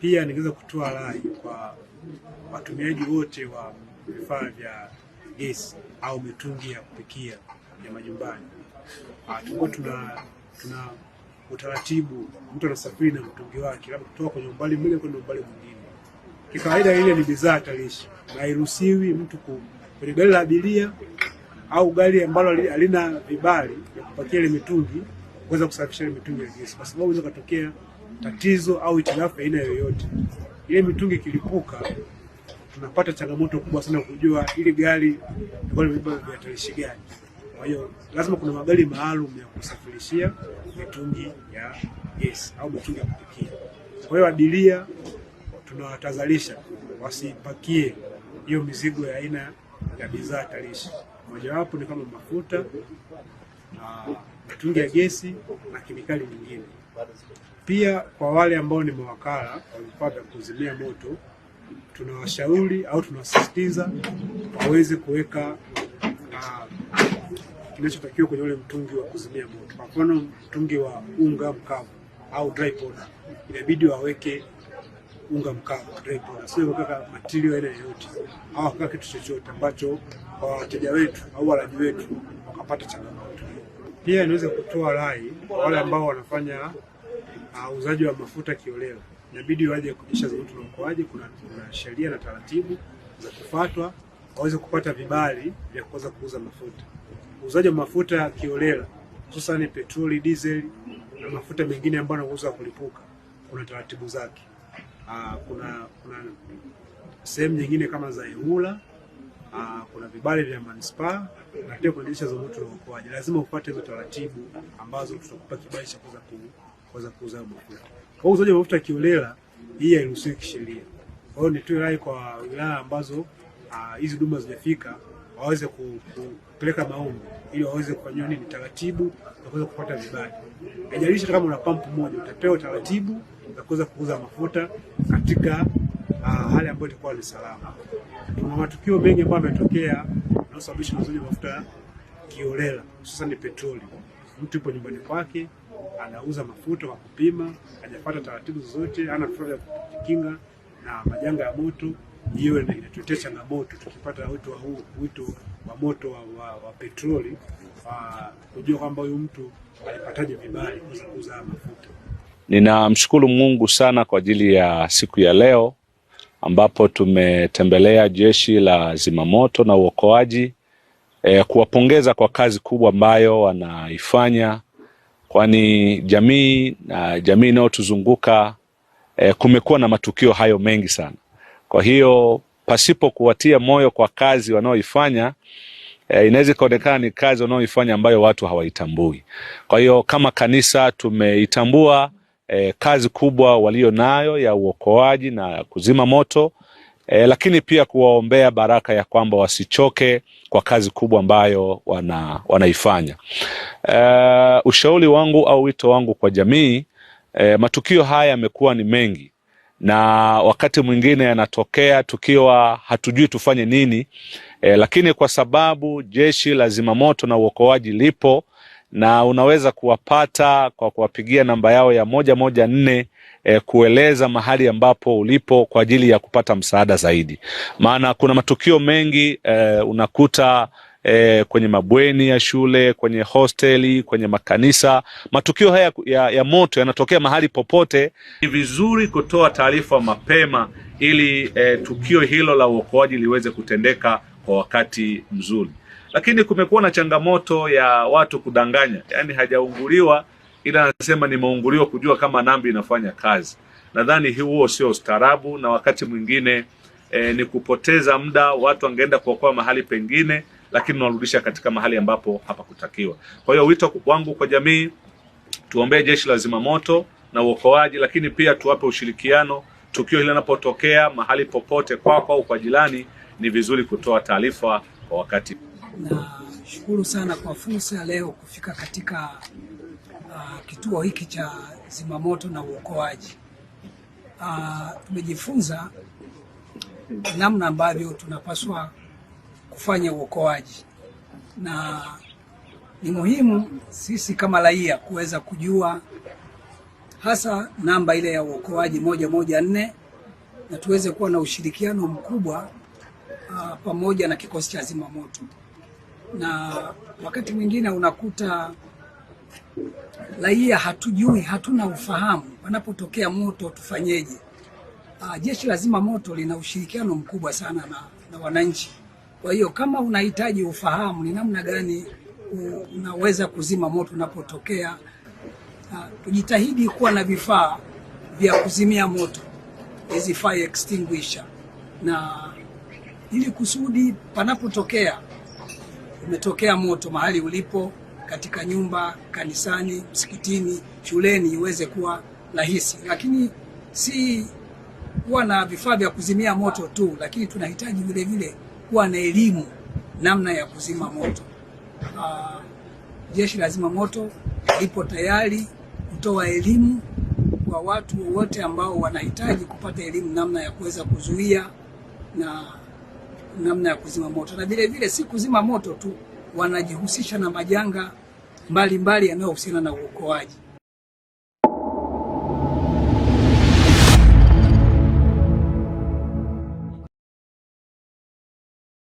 Pia ningeweza kutoa rai kwa watumiaji wote wa vifaa vya gesi au mitungi ya kupikia ya majumbani. Tuna utaratibu, mtu anasafiri na mtungi wake labda kutoka kwenye umbali mmoja kwenda umbali mwingine. Kikawaida ile ni bidhaa hatarishi na hairuhusiwi mtu kwenye gari la abiria au gari ambalo halina vibali vya kupakia ile mitungi kuweza kusafirisha ile mitungi ya gesi, kwa sababu inaweza kutokea tatizo au hitilafu aina yoyote. Ile mitungi kilipuka, tunapata changamoto kubwa sana kujua ile gari ilikuwa imebeba vihatarishi gani. Kwa hiyo lazima kuna magari maalum ya kusafirishia mitungi ya gesi au mitungi ya kupikia. Kwa hiyo abiria tunawatahadharisha wasipakie hiyo mizigo ya aina ya bidhaa hatarishi. Mojawapo ni kama mafuta, mitungi ya gesi na kemikali nyingine. Pia kwa wale ambao ni mawakala wa vifaa vya kuzimia moto, tunawashauri au tunawasisitiza waweze kuweka kinachotakiwa kwenye ule mtungi wa kuzimia moto. Kwa mfano mtungi wa unga mkavu au dry powder, inabidi waweke unga mkavu dry powder, sio kuweka material aina yoyote au kuweka kitu chochote ambacho kwa wateja wetu au walaji wetu wakapata changamoto. Pia inaweza kutoa rai wale ambao wanafanya uuzaji wa mafuta kiolela, inabidi waje kuhakikisha zote tunaokoaje, kuna sheria na taratibu za kufuatwa waweze kupata vibali vya kuweza kuuza mafuta. Uuzaji wa mafuta kiolela, hususan petroli, diesel na mafuta mengine ambayo yanauza kulipuka, kuna taratibu zake. Kuna sehemu nyingine kama za EWURA, kuna vibali vya manispaa na pia kuna dirisha za moto na uokoaji. Lazima ufuate hizo taratibu ambazo tutakupa kibali cha kuweza kuuza mafuta. Kwa uuzaji wa mafuta kiolela, hii hairuhusiwi kisheria. Kwa hiyo nitoe rai kwa wilaya ambazo hizi huduma zinafika waweze kupeleka maombi ili waweze kufanywa nini taratibu na kuweza kupata vibali. Haijalishi kama una pampu moja, utapewa taratibu za kuweza kuuza mafuta katika hali ambayo itakuwa ni salama. Tuna matukio mengi ambayo yametokea yanayosababisha uuzaji wa mafuta kiolela, hususan ni petroli. Mtu yupo nyumbani kwake anauza mafuta kwa kupima, hajafuata taratibu zozote, hana vifaa vya kujikinga na majanga ya moto. Hiyo inatuletea changamoto tukipata wito wa moto wa petroli, kujua kwamba huyu mtu alipataje vibali kuuza mafuta. Ninamshukuru Mungu sana kwa ajili ya siku ya leo ambapo tumetembelea Jeshi la Zimamoto na Uokoaji, kuwapongeza kwa kazi kubwa ambayo wanaifanya, kwani jamii inayotuzunguka kumekuwa na matukio hayo mengi sana. Kwa hiyo pasipo kuwatia moyo kwa kazi wanaoifanya, inaweza kuonekana ni kazi wanaoifanya ambayo watu hawaitambui. Kwa hiyo kama kanisa tumeitambua kazi kubwa walio nayo ya uokoaji na kuzima moto, lakini pia kuwaombea baraka ya kwamba wasichoke kwa kazi kubwa ambayo wanaifanya. Ushauri wangu au wito wangu kwa jamii, matukio haya yamekuwa ni mengi na wakati mwingine yanatokea tukiwa hatujui tufanye nini, lakini kwa sababu Jeshi la Zimamoto na Uokoaji lipo na unaweza kuwapata kwa kuwapigia namba yao ya 114 kueleza mahali ambapo ulipo kwa ajili ya kupata msaada zaidi. Maana kuna matukio mengi unakuta kwenye mabweni ya shule, kwenye hosteli, kwenye makanisa. Matukio haya ya moto yanatokea mahali popote. Ni vizuri kutoa taarifa mapema ili tukio hilo la uokoaji liweze kutendeka kwa wakati mzuri. Lakini kumekuwa na changamoto ya watu kudanganya, yani hajaunguliwa ila anasema nimeunguliwa, kujua kama nambi inafanya kazi. Nadhani huo sio ustaarabu, na wakati mwingine ni kupoteza muda. Watu wangeenda kuokoa mahali pengine, lakini unarudisha katika mahali ambapo hapakutakiwa. Kwa hiyo wito wangu kwa jamii, tuombee Jeshi la Zimamoto na Uokoaji, lakini pia tuwape ushirikiano. Tukio hili linapotokea mahali popote kwako au kwa jirani, ni vizuri kutoa taarifa kwa wakati. Nashukuru sana kwa fursa ya leo kufika katika kituo hiki cha Zimamoto na Uokoaji. Tumejifunza namna ambavyo tunapaswa kufanya uokoaji, na ni muhimu sisi kama raia kuweza kujua hasa namba ile ya uokoaji 114 na tuweze kuwa na ushirikiano mkubwa pamoja na kikosi cha zimamoto. Na wakati mwingine unakuta raia hatuna ufahamu panapotokea moto tufanyeje. Jeshi la zimamoto lina ushirikiano mkubwa sana na wananchi. Kwa hiyo kama unahitaji ufahamu ni namna gani unaweza kuzima moto unapotokea, tujitahidi kuwa na vifaa vya kuzimia moto, hizi fire extinguisher, na ili kusudi panapotokea umetokea moto mahali ulipo, katika nyumba, kanisani, msikitini, shuleni, iweze kuwa rahisi. Lakini si kuwa na vifaa vya kuzimia moto tu, lakini tunahitaji vile vile kuwa na elimu namna ya kuzima moto. Jeshi la zimamoto lipo tayari kutoa elimu kwa watu wote ambao wanahitaji kupata elimu namna ya kuweza kuzuia na namna ya kuzima moto. Na vile vile si kuzima moto tu, wanajihusisha na majanga mbalimbali yanayohusiana na uokoaji.